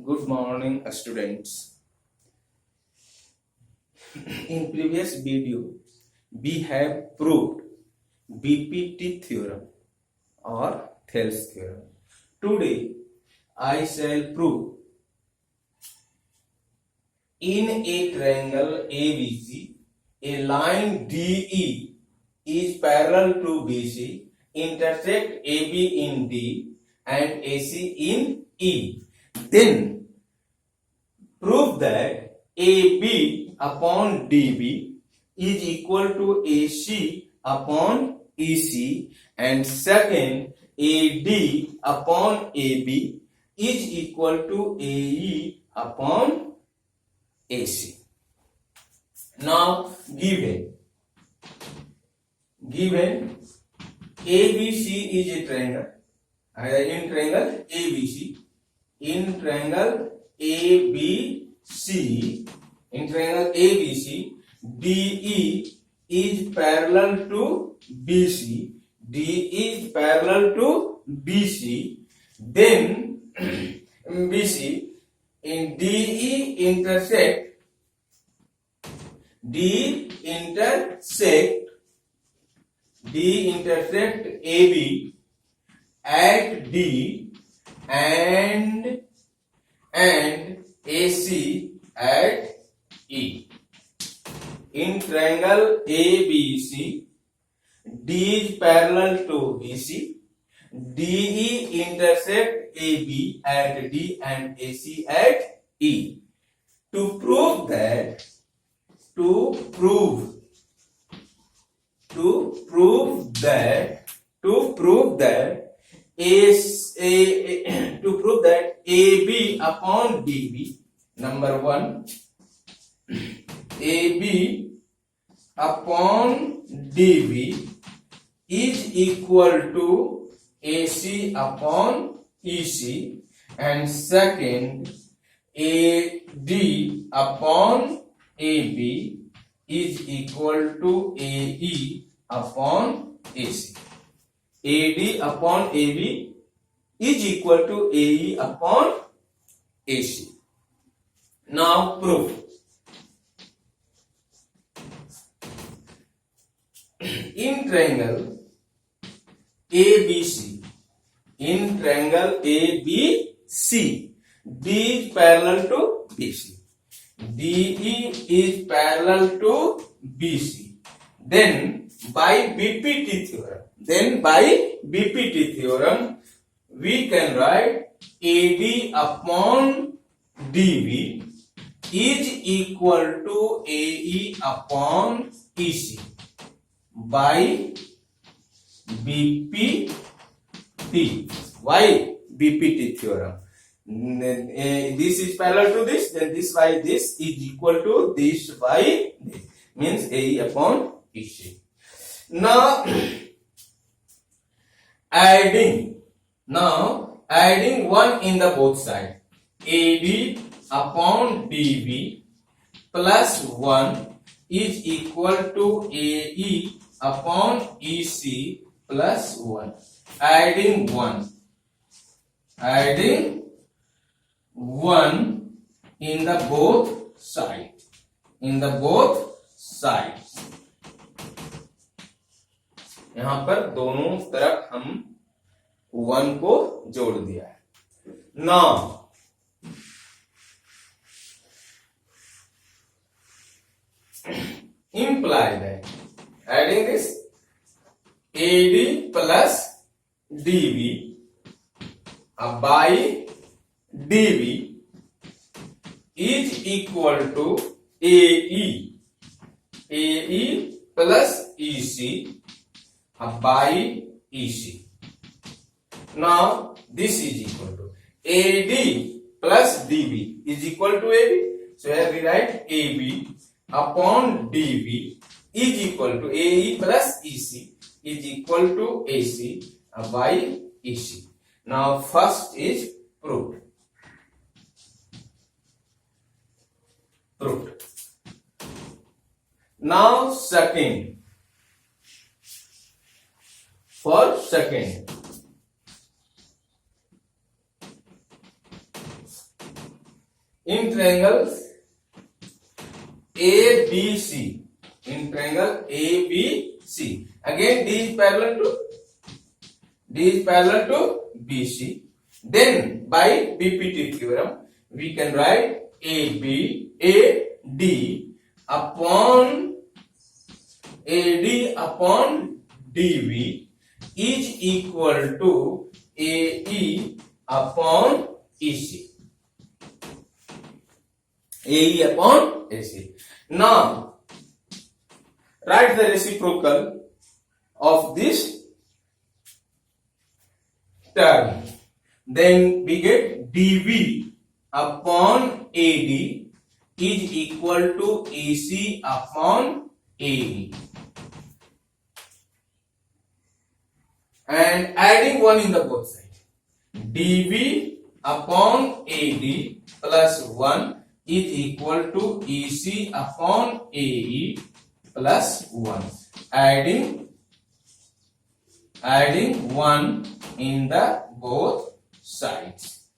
Good morning, students. In previous video, we have proved BPT theorem or Thales theorem. Today, I shall prove in a triangle ABC, a line DE is parallel to BC, intersect AB in D and AC in E. Then prove that AB upon DB is equal to AC upon EC, and second, AD upon AB is equal to AE upon AC. Now given ABC is a triangle, in triangle ABC, in triangle ABC, DE is parallel to BC, then BC in DE intersect AB at D and AC at E. In triangle ABC, D is parallel to BC, DE intersect AB at D and AC at E. To prove that AB upon DB, number one, AB upon DB is equal to AC upon EC, and second, AD upon AB is equal to AE upon AC. AD upon AB is equal to AE upon AC. Now proof. In triangle ABC, D is parallel to BC, DE is parallel to BC. Then by BPT theorem, we can write AD upon DB is equal to AE upon EC by BPT. Why BPT theorem? This is parallel to this, then this by this is equal to this by this, means AE upon EC. Now adding 1 in the both side, AD upon DB plus 1 is equal to AE upon EC plus 1. Adding 1 in the both sides. यहां पर दोनों तरफ हम 1 को जोड़ दिया है. Now imply that adding this AD plus DB by DB is equal to AE plus EC by EC. Now this is equal to AD plus DB is equal to AB. So here we write AB upon DB is equal to AE plus EC is equal to AC by EC. Now first is proved. Now second. For second, in triangle ABC. In triangle ABC. Again, D is parallel to BC. Then by BPT theorem, we can write AD upon DV is equal to AE upon EC. AE upon AC. Now, write the reciprocal of this term. Then we get dV upon AD is equal to AC upon AE. And adding 1 in the both sides. dV upon AD plus 1 is equal to EC upon AE plus 1. Adding 1 in the both sides.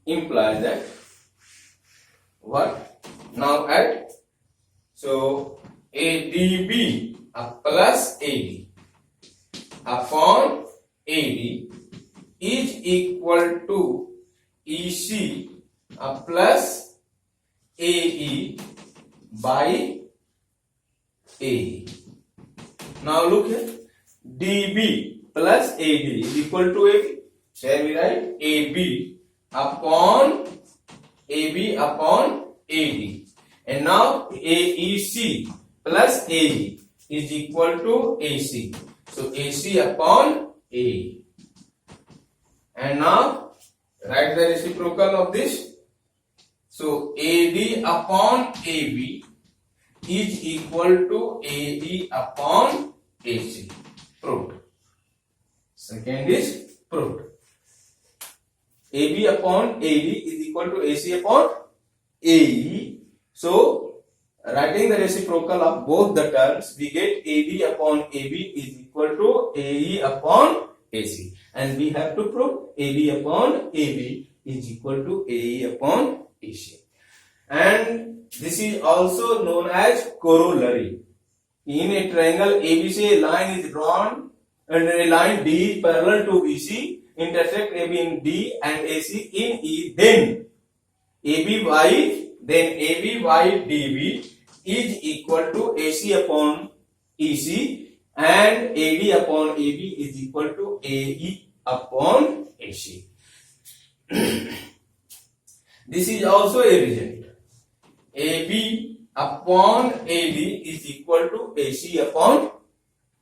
Implies that what? Now add. So ADB plus AD upon AD is equal to EC plus AE by AE. Now look here. DB plus AD is equal to AB. Shall we write AB upon AD. And now AEC plus AE is equal to AC. So AC upon AE. And now write the reciprocal of this. So AD upon AB is equal to AE upon AC. Proved. Second is proved. AB upon AD is equal to AC upon AE. So writing the reciprocal of both the terms, we get AD upon AB is equal to AE upon AC. And we have to prove AD upon AB is equal to AE upon AC. And this is also known as corollary. In a triangle ABC, a line is drawn and a line D is parallel to BC, intersect AB in D and AC in E. Then ABY DB is equal to AC upon EC and AD upon AB is equal to AE upon AC. This is also a result. AB upon AD is equal to AC upon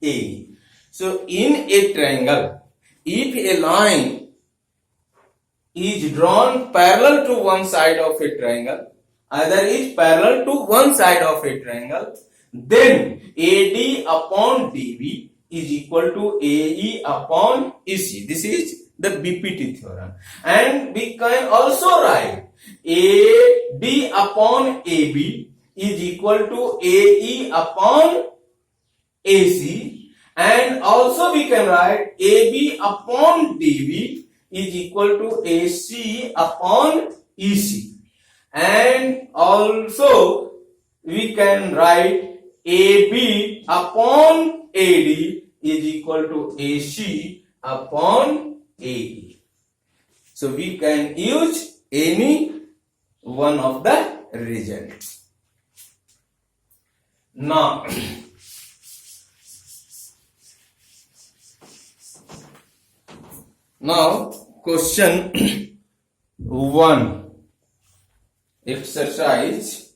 AE. So in a triangle, if a line is drawn parallel to one side of a triangle, either is parallel to one side of a triangle, then AD upon DB is equal to AE upon EC. This is the BPT theorem. And we can also write AD upon AB is equal to AE upon AC. And also we can write AB upon DB is equal to AC upon EC. And also we can write AB upon AD is equal to AC upon AE. So we can use any one of the results. Now question 1. Exercise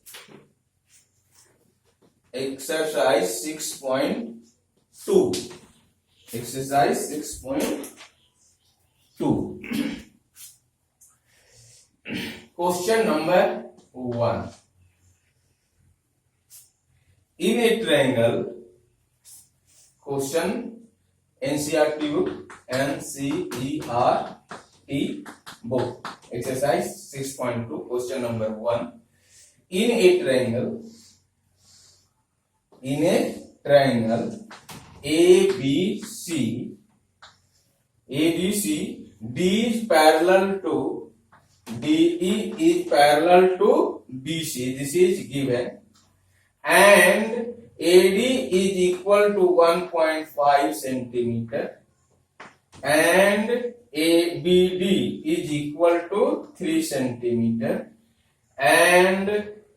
6.2. Exercise 6.2. Question number 1. In a triangle, question NCERT book, NCERT book. Exercise 6.2, question number 1. In a triangle, ABC D is parallel to DE is parallel to BC. This is given, and AD is equal to 1.5 centimeter, and ABD is equal to 3 centimeter, and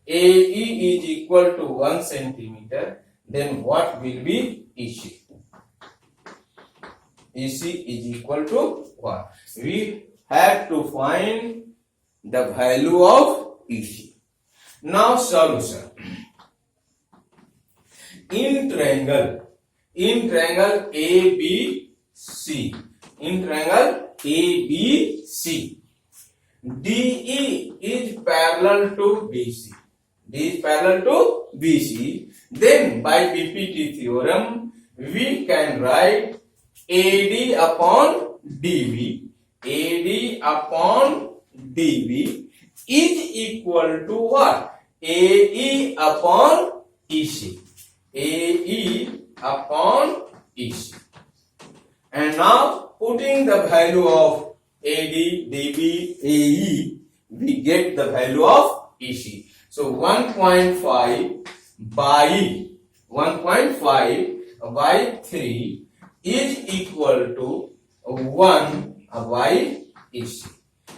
AE is equal to 1 centimeter. Then what will be EC? EC is equal to what? We have to find the value of EC. Now solution. In triangle ABC, DE is parallel to BC. D is parallel to BC. Then by PPT theorem, we can write AD upon DB. AD upon DB is equal to what? AE upon EC. AE upon EC. And now putting the value of AD, DB, AE, we get the value of EC. So 1.5 by 3 is equal to 1 by EC.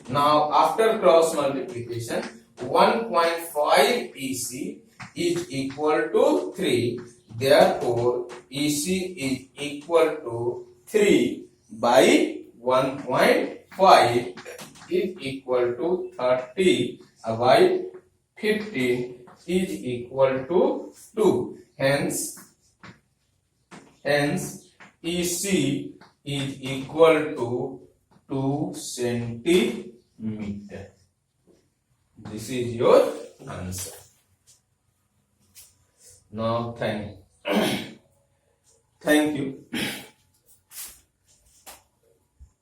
Now after cross multiplication, 1.5 EC is equal to 3. Therefore, EC is equal to 3 by 1.5 is equal to 30 by 15 is equal to 2. Hence EC is equal to 2 centimeter. This is your answer. Now thank you.